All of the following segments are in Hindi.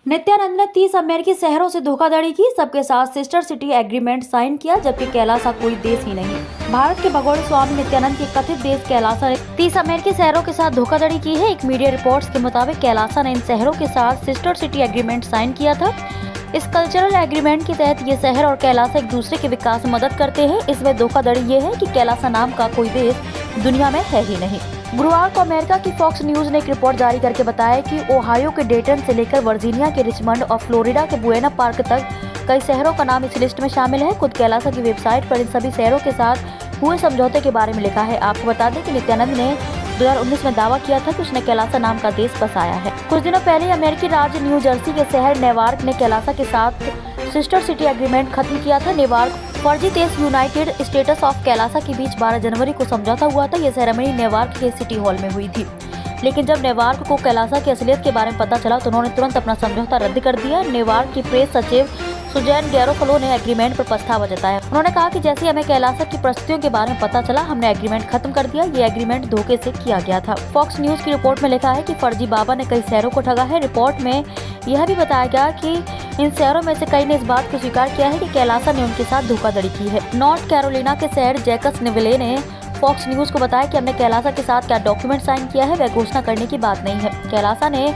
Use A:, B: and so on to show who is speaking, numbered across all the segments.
A: नित्यानंद ने 30 अमेरिकी शहरों से धोखाधड़ी की, सबके साथ सिस्टर सिटी एग्रीमेंट साइन किया, जबकि कैलासा कोई देश ही नहीं। भारत के भगोड़े स्वामी नित्यानंद के कथित देश कैलासा ने 30 अमेरिकी शहरों के साथ धोखाधड़ी की है। एक मीडिया रिपोर्ट्स के मुताबिक कैलासा ने इन शहरों के साथ सिस्टर सिटी एग्रीमेंट साइन किया था। इस कल्चरल एग्रीमेंट के तहत ये शहर और कैलासा एक दूसरे के विकास में मदद करते हैं। इसमें धोखाधड़ी ये है कि कैलासा नाम का कोई देश दुनिया में है ही नहीं। गुरुवार को अमेरिका की फॉक्स न्यूज ने एक रिपोर्ट जारी करके बताया कि ओहायो के डेटन से लेकर वर्जीनिया के रिचमंड और फ्लोरिडा के बुएना पार्क तक कई शहरों का नाम इस लिस्ट में शामिल है। खुद कैलासा की वेबसाइट पर इन सभी शहरों के साथ हुए समझौते के बारे में लिखा है। आपको बता दें कि नित्यानंद ने 2019 में दावा किया था कि उसने कैलासा नाम का देश बसाया है। कुछ दिनों पहले अमेरिकी राज्य न्यू जर्सी के शहर नेवार्क ने कैलासा के साथ सिस्टर सिटी एग्रीमेंट खत्म किया था। नेवार्क फर्जी देश यूनाइटेड स्टेट्स ऑफ कैलासा के बीच 12 जनवरी को समझौता हुआ था। यह सेरेमनी नेवार्क के सिटी हॉल में हुई थी, लेकिन जब नेवार्क को कैलासा की असलियत के बारे में पता चला तो उन्होंने तुरंत अपना समझौता रद्द कर दिया। नेवार्क की प्रेस सचिव सुजैन गैरोफलो ने एग्रीमेंट पर पछतावा जताया। उन्होंने कहा कि जैसे हमें कैलासा की परिस्थितियों के बारे में पता चला, हमने एग्रीमेंट खत्म कर दिया। ये एग्रीमेंट धोखे से किया गया था। फॉक्स न्यूज की रिपोर्ट में लिखा है कि फर्जी बाबा ने कई शहरों को ठगा है। रिपोर्ट में यह भी बताया गया कि इन शहरों में से कई ने इस बात को स्वीकार किया है कि कैलासा ने उनके साथ धोखाधड़ी की है। नॉर्थ कैरोलिना के शहर जैकस निवले ने फॉक्स न्यूज को बताया कि हमने कैलासा के साथ क्या डॉक्यूमेंट साइन किया है, वह घोषणा करने की बात नहीं है। कैलासा ने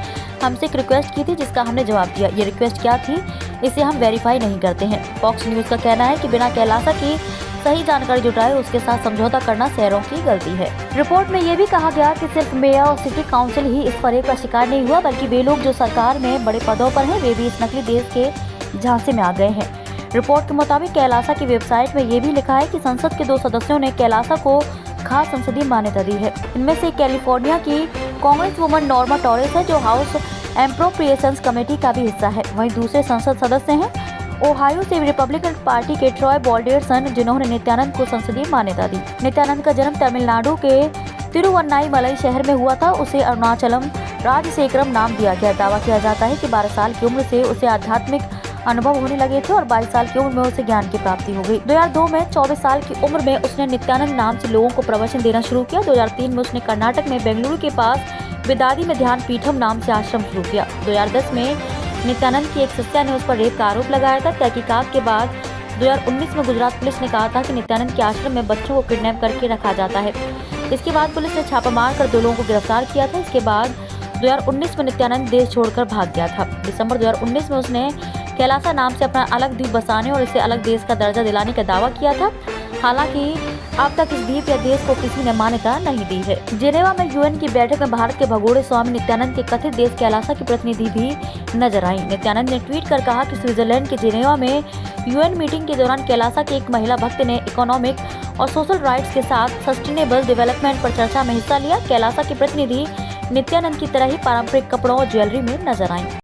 A: हमसे एक रिक्वेस्ट की थी, जिसका हमने जवाब दिया। ये रिक्वेस्ट क्या थी, इसे हम वेरीफाई नहीं करते हैं। फॉक्स न्यूज का कहना है कि बिना कैलासा की सही जानकारी जुटाए उसके साथ समझौता करना शहरों की गलती है। रिपोर्ट में यह भी कहा गया कि सिर्फ मेयर और सिटी काउंसिल ही इस फरेब का शिकार नहीं हुआ, बल्कि वे लोग जो सरकार में बड़े पदों पर हैं, वे भी इस नकली देश के झांसे में आ गए हैं। रिपोर्ट के मुताबिक कैलासा की वेबसाइट में ये भी लिखा है कि संसद के 2 सदस्यों ने कैलासा को खास संसदीय मान्यता दी है। इनमें से कैलिफोर्निया की कांग्रेस वुमन नॉर्मा टॉरेस है, जो हाउस एप्रोप्रिएशंस कमेटी का भी हिस्सा है। वहीं दूसरे संसद सदस्य हैं ओहायो से रिपब्लिकन पार्टी के ट्रॉय बॉल्डेरसन, जिन्होंने नित्यानंद को संसदीय मान्यता दी। नित्यानंद का जन्म तमिलनाडु के तिरुवन्नामलई शहर में हुआ था। उसे अरुणाचलम राजशेखरम नाम दिया गया। दावा किया जाता है कि 12 साल की उम्र से उसे आध्यात्मिक अनुभव होने लगे थे और 22 साल की उम्र में उसे ज्ञान की प्राप्ति हो गई। 2002 में 24 साल की उम्र में उसने नित्यानंद नाम से लोगों को प्रवचन देना शुरू किया। 2003 में उसने कर्नाटक में बेंगलुरु के पास विदादी में ध्यान पीठम नाम से आश्रम शुरू किया। 2010 में नित्यानंद की एक शिष्या ने उस पर रेप का आरोप लगाया था। तहकीकात के बाद 2019 में गुजरात पुलिस ने कहा था कि नित्यानंद के आश्रम में बच्चों को किडनैप करके रखा जाता है। इसके बाद पुलिस ने छापा मारकर 2 लोगों को गिरफ्तार किया था। इसके बाद 2019 में नित्यानंद देश छोड़कर भाग गया था। दिसंबर 2019 में उसने कैलासा नाम से अपना अलग द्वीप बसाने और इसे अलग देश का दर्जा दिलाने का दावा किया था। हालांकि अब तक इस द्वीप या देश को किसी ने मान्यता नहीं दी है। जेनेवा में यूएन की बैठक में भारत के भगोड़े स्वामी नित्यानंद के कथित देश कैलासा की प्रतिनिधि भी नजर आई। नित्यानंद ने ट्वीट कर कहा कि स्विट्जरलैंड के जेनेवा में यूएन मीटिंग के दौरान कैलासा की एक महिला भक्त ने इकोनॉमिक और सोशल राइट्स के साथ सस्टेनेबल डेवलपमेंट पर चर्चा में हिस्सा लिया। कैलासा की प्रतिनिधि नित्यानंद की तरह ही पारंपरिक कपड़ों और ज्वेलरी में नजर आई।